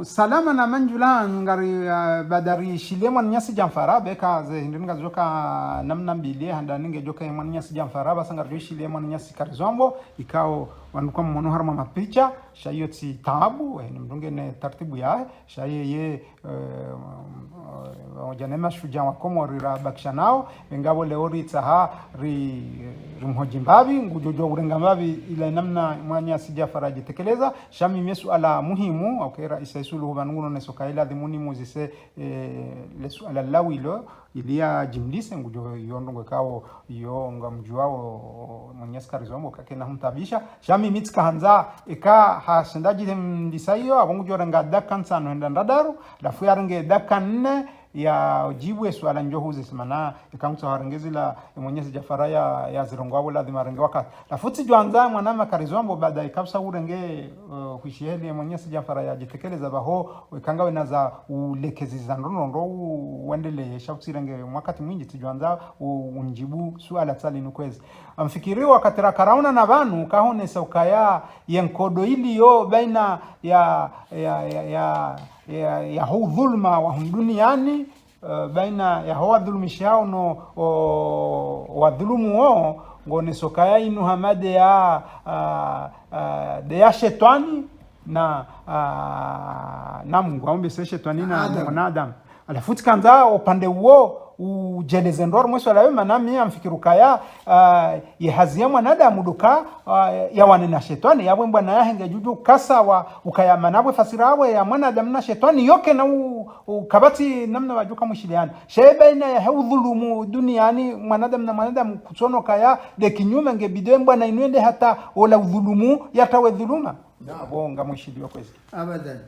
salama na manjula ngari badari shile mwan nyasi jamfara beka ze hindinga joka namna mbili handa ninge joka mwan nyasi jamfara basa ngari shile mwan nyasi karizombo ikao wanuka mmono harma mapicha shayo tsi tabu ni mdunge ne tartibu ya shaye ye janema shuja wa komori ra bakshanao ngabo leori tsaha ri rumhojimbabi ngujojo urenga mbabi ila namna mwanya sijafara jitekeleza shami mesu ala muhimu au rais isulu banguno ne sokaila dhimuni muzise le suala lawilo ilia jimlise ngujo yondongo kao yo ngamjuao mwenyezi karizombo kakena humtabisha shami mitska hanza eka hasendaji mdisayo abongujo ranga dakan sano henda ndadaru lafu yarange dakan ya jibu swala njohuzi simana ikamtso harengezi la mwenyezi jafara ya zirongwabo la dhimarenge wakati lafuti jwanza mwanama karizombo baada ikapsa urenge kushiheli mwenyezi jafara ya jitekeleza baho ikangawe naza ulekezi za ndondo uendele shautsirenge wakati mwingi tijwanza unjibu swala tsali nukwezi amfikiriwa wakati rakarauna na banu kahone saukaya yenkodo ili yo baina ya huu dhulma wa duniani baina ya hawa dhulumishao no wa dhulumu wao ngone sokaya inu hamade ya de ya shetani na Mungu aombe se shetani na mwanadamu alafuti kanza upande huo ujeleze ndoro mweso la wema nami amfikirukaya yehazia mwanadamu duka ya wanena shetani yabwe mbwana yahenge juju kasa wa ukayama nabwe fasirawe ya mwanadamu na shetani yoke na ukabati namna wajuka mushiliana shebaina ya dhulumu duniani mwanadamu na mwanadamu kutono kaya de kinyume ngebide mbwana inwende hata ola dhulumu yatawe dhuluma bonga mushilio kwezi abadan.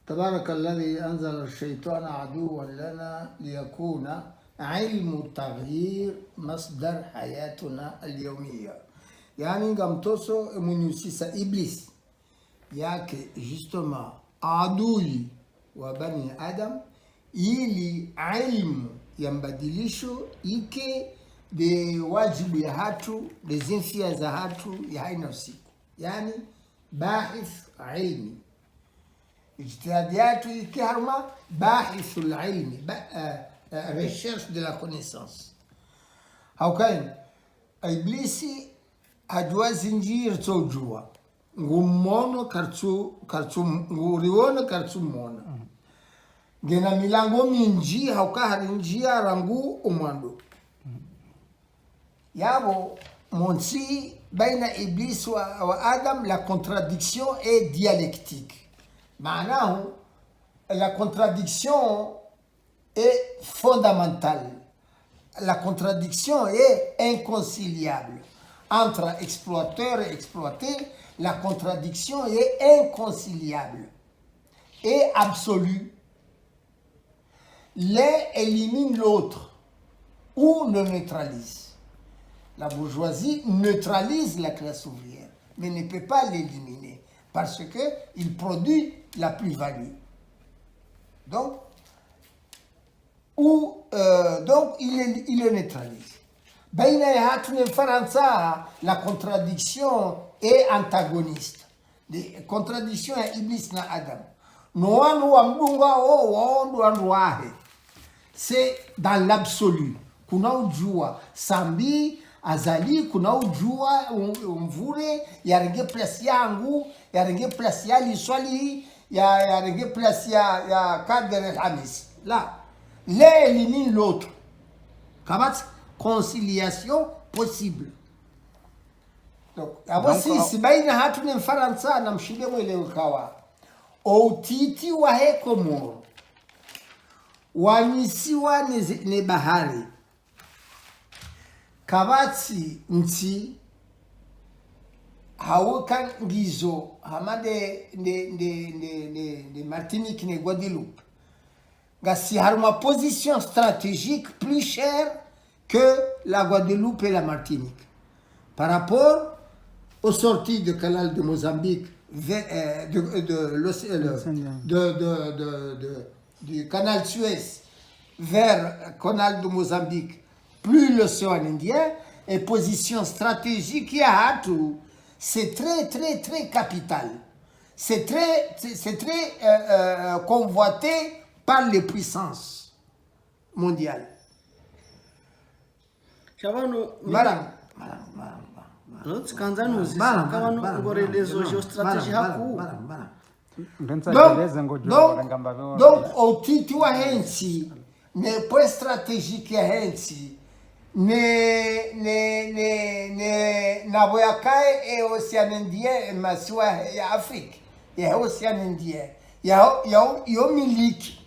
تبارك الذي أنزل الشيطان عدوا لنا ليكون علم التغيير مصدر حياتنا اليومية. يعني قمتوسو منيسيسا إبليس yake justement adui wa bani Adam ili ilmu ya mbadilisho ike de wajibu ya hatu de zinsia za hatu ya haina usiku yani bahith ilmi اجتهاديات كهرما باحث العلم recherche de la connaissance هاو كاين إبليسي هجوا زنجير توجوا ngumono kartu nguriona kartu mona gena milango minji haukahari njia rangu umando yabo monsi baina iblis wa adam la contradiction est dialectique. Maintenant, la contradiction est fondamentale. La contradiction est inconciliable. Entre exploiteur et exploité, la contradiction est inconciliable et absolue. L'un élimine l'autre ou le neutralise. La bourgeoisie neutralise la classe ouvrière, mais ne peut pas l'éliminer parce qu'il produit la plus-value. Donc, il le neutralise. La contradiction est antagoniste. La contradiction est Iblis na Adam. C'est dans l'absolu. Kuna ujua sambi azali kuna ujua mvure yarenge place yangu yarenge place ya liswali yarenge place ya Kader el-Hamis là l'un élimine l'autre kabat conciliation possible. Donc si baina hatu ni Mfaransa na mshinde mwele ukawa outiti wa Komoro wanyisiwa ne bahari kabati nti hawakan gizo hamade de Martinique ne Guadeloupe gasi harma position stratégique plus chère que la Guadeloupe et la Martinique par rapport aux sorties de canal de Mozambique du canal Suez vers canal de Mozambique plus l'océan Indien et position stratégique, c'est très capital. c'est très convoité par les puissances mondiales. Madame. Donc, au titre wa hensi, ne point stratégique ya hensi, na boyakae Océan Indien, masiwa ya Afrique, ya Océan Indien, ya miliki,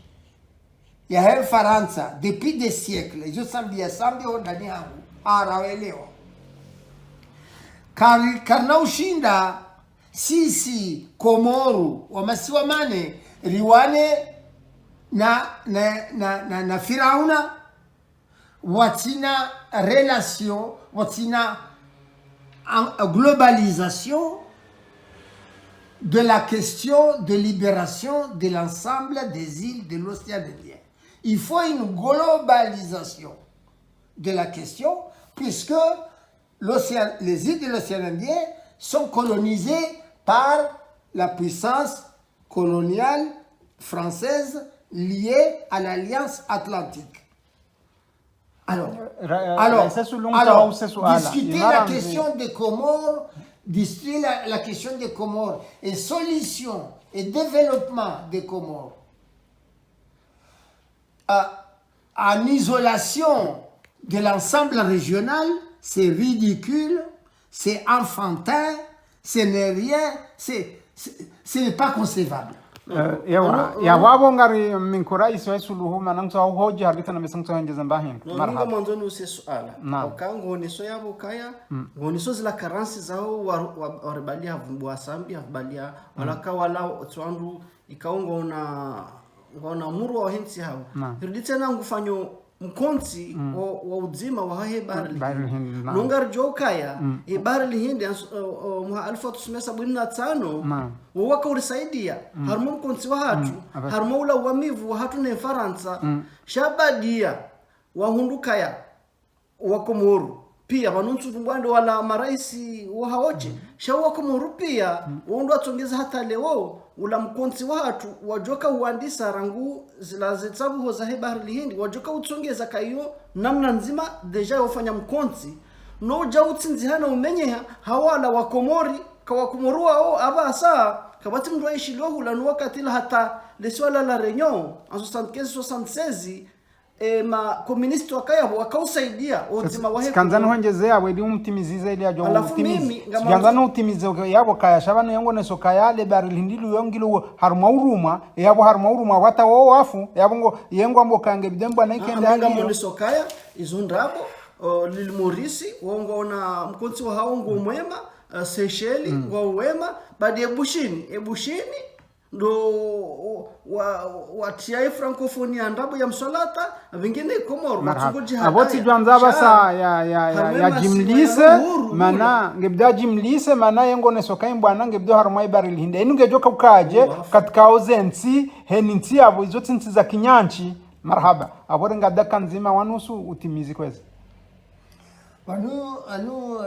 ya Faransa, depuis des siècles, je sambi ondani hangu, araelewa. Karna ushinda, sisi, Komoru, wamasiwa mane, riwane na Firauna, watina relation, watina globalisation de la question de libération de l'ensemble des îles de l'océan Indien. Il faut une globalisation de la question, puisque les îles de l'océan Indien sont colonisées par la puissance coloniale française liée à l'Alliance Atlantique. Alors, discuter la question des Comores, discuter la question des Comores et solution et développement des Comores en isolation de l'ensemble régional, c'est ridicule, c'est enfantin, ce n'est rien, ce n'est pas concevable. ya wabo ngari minkura iswa suluhu manangso hoji harita na misangso hanje zambahin marhaba mwanzo ni suala ukango ni so yabo kaya ngoni so zila karansi zao waribalia vumbwa sambi abalia walaka wala twandu ikaongo ngona muru wa hensi hao irudite na ngufanyo mkonzi wa uzima wa hahe barili nungar jokaya barili hindi mwa 1975 wawaka urisaidia harmo mkonzi wa hatu harmo ula wamivu wa hatu na Faransa shabadia wa hundukaya wa Komoru pia wanunsu mbwando wala maraisi wa haoche shawa Komoru pia wondo atongeza hata leo ula mkonzi watu wajoka uandisa rangu zilazetabu ho zahe bahari hindi wajoka utsongeza kayo namna nzima deja ufanya mkonzi no jautsinzi hana umenyeha hawala wa Komori kwa Komorua o abasa kabati mtu aishi lohu la wakati la hata leswala la Réunion en 75-76 ma komunisti wakausaidia uzima wa hebu kanzana honjeze yawe ndi umtimiziza ile ajo umtimizi kanzana utimize yabo kaya shabano yango neso kaya le baril hindilu yongilo harmauruma yabo harmauruma wata wo wafu yabo ngo yengo ambo kange bidemba na ikenda ngamo neso kaya izundrabo lil Morisi wongo na mkonzi wa haongo mwema Seychelles ngo wema badi ebushini ndo watia francophonie ndabo ya msolata vingine Komoro matsugoji hada aboti jwanza basa ya jimlise mana ngebda jimlise mana yengo nesoka imbwana ngebdo harmai baril hinde inunge joka ukaje katika ozensi heninti abo izoti nti za kinyanchi marhaba abore ngadaka nzima wanusu utimizi kwezi anu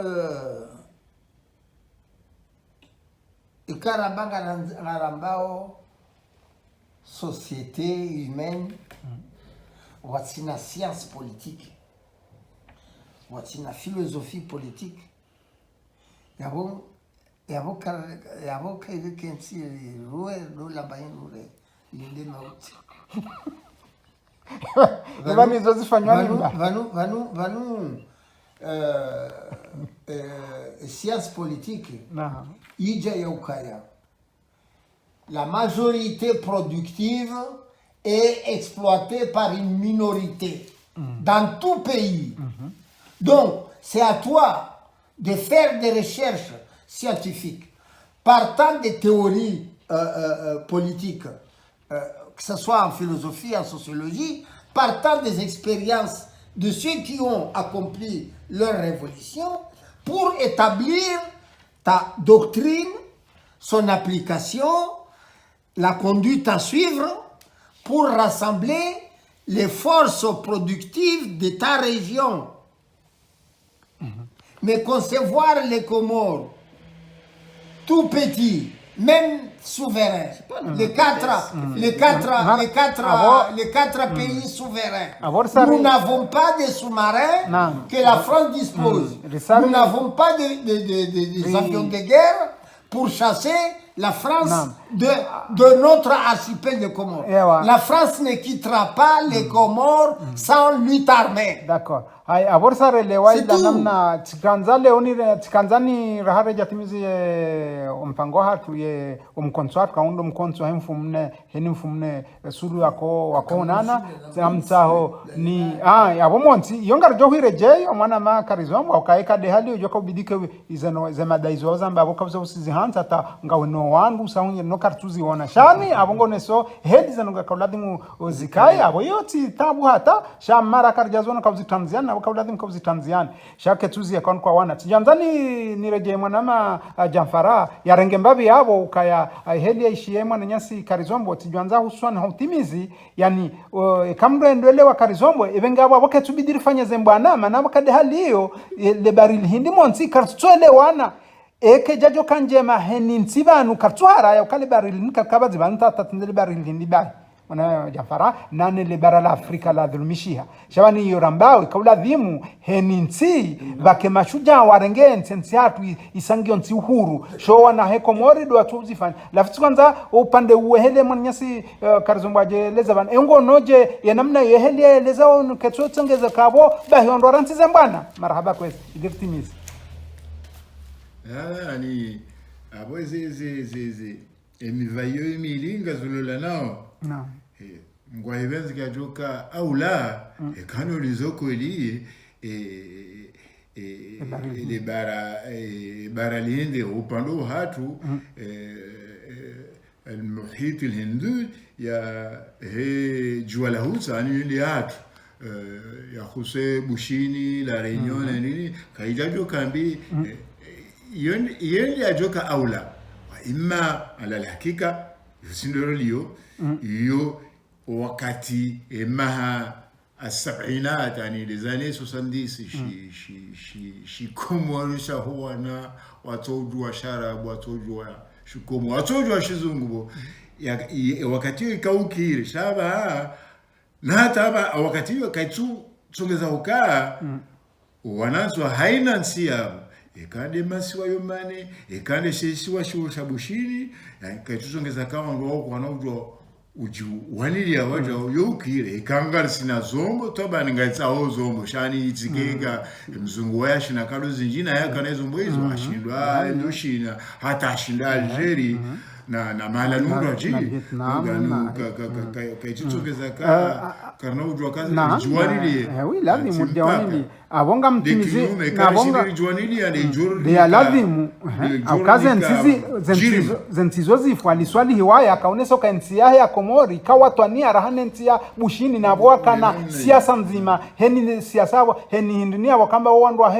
ikarabanga ngarambao société humaine watina science politique watina philosophie politique yabo kensi ruwe do la bayin ruwe linde mauti vanu zozifanywa nimba vanu science politique ija yaukaya la majorité productive est exploitée par une minorité dans tout pays. Donc, c'est à toi de faire des recherches scientifiques partant des théories politiques, que ce soit en philosophie, en sociologie, partant des expériences de ceux qui ont accompli leur révolution pour établir ta doctrine, son application, la conduite à suivre pour rassembler les forces productives de ta région. Mais concevoir les Comores tout petits, même souverains, les quatre pays souverains. Nous n'avons pas de sous-marins que la France dispose. Nous n'avons pas des avions de guerre pour chasser la France de notre archipel de Comores. La France ne quittera pas les Comores sans lutte armée. D'accord. Hai aborsa relewai da namna tikanzani rahare jatimizi mpango hatu ye umkonswat kaundo mkonso hemfumne henimfumne suru wako nana zamtaho ni abomonti yongar johire je omwana ma karizomba okaeka de hali ujoko bidike izeno zemadaizo zamba abokabzo usizi hanza ta ngaweno wandu saunye no kartuzi ona shani abongo neso hedi zanoga kauladingu zikai abo yoti tabu hata shamara karjazona kabzi Tanzania wakauladhi mkauzi Tanzania shake tuzi ya kwa wana tijanzani nireje mwanama Jamfara ya renge mbabi yabo ukaya heli ya ishie mwana nyasi karizombo tijanza husuan hautimizi yani kamre ndwele wa karizombo ebenga waboke tubidiri fanya zembwana manama kade hali hiyo le baril hindi monsi kartuele wana eke jajo kanjema heni nsibanu kartuara ya ukale baril nikabazi banta tatindele baril hindi bai wana Jamfara nane le bara la Afrika la dhulumishia shabani yorambao kaula dhimu heninsi bake mashuja warenge nsensi hatu isangio nsi uhuru showa na heko mori do atuzifanya lafiti kwanza upande uwehele mwanyasi karizombaje leza bana engo noje ya namna yehele leza onu ketso tsengeza kabo bahi ondoranti zembana marhaba kwezi idirtimizi ni abo ze emivayo emilinga zulola nao na ngwa hivenzi kajoka au la kano lizoko ili le bara linde upando hatu المحيط الهندي يا هي جوالاhusa ani yindi hatu ya Jose Bushini la Reunion nini kaijajo kambi yendi ajoka aula imma ala hakika sindoro liyo iyo wakati maha السبعينات يعني les années 70 shi komorisha huwa na watojua sharabu watojua shikomo watojua shizungu wakati ikaukiri shaba na hata wakati kaitu tsongeza ukaa wananzwa haina nsia ekande masiwa yomane ekande shesiwa shabushini kaituzongeza kama ndo wako wanaujua uju wanilia waja yokire ekanga sina zombo toba ningaitsa ho zombo shani itsikeka mzungu washi na kalo zinjina yakana zombo hizo ashindwa ndoshina hata ashinda Algeria na mala nuru ajili nganu kaituzongeza karna ujua kazi juanili lazima mujawanili abonga mtimizi na abonga juanili yani jori ya lazima au kazi zenzizo zifwali swali hiwaya kaoneso kansi ya Komori kawatwania rahane ntia bushini na boaka na siasa nzima heni siasa heni hindunia wakamba wandwa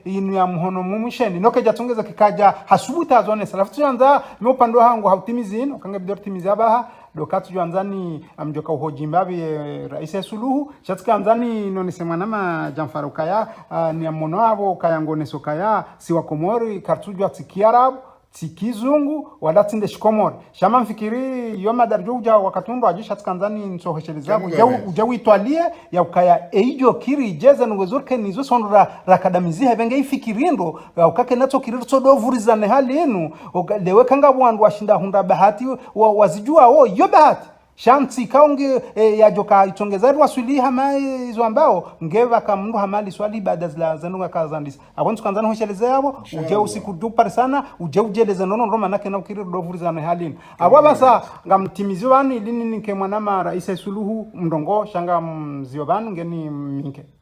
inu ya muhono mumisheni noke jatongeza kikaja hasubuta zone salafu tuanza mopando hangu hautimizi ino kanga bidor timizi abaha dokatu juanzani amjoka uhoji mbabi Rais Suluhu chatika anzani nonisema nama Jamfara ukaya ni amono abo ukaya ngoneso kaya siwa Komori kartujwa tikiarabu tikizungu wala tinde shikomori shama mfikiri yoma darjo uja wakatundo ajisha tkanzani nsoheshelizabu uja uitwalie ya ukaya eijo kiri jeza ngozorke nizo sonra rakadamizi hebenge ifikirindo ukake nato kiriro todo vurizane hali enu lewe kanga bwandu washinda hunda bahati wazijua yo bahati shanti kaunge ya joka itongeza wasuli hama izo ambao ngeva kamndu hamali swali baada za zanunga kazandisa abonzo kanzana hosheleze yabo uje usiku dupar sana uje ujeleze nono roma nake na ukiri dovurizana halini abo basa ngamtimizi wanu ilini nke mwanama Rais Suluhu mndongo shanga mzio banu ngeni minke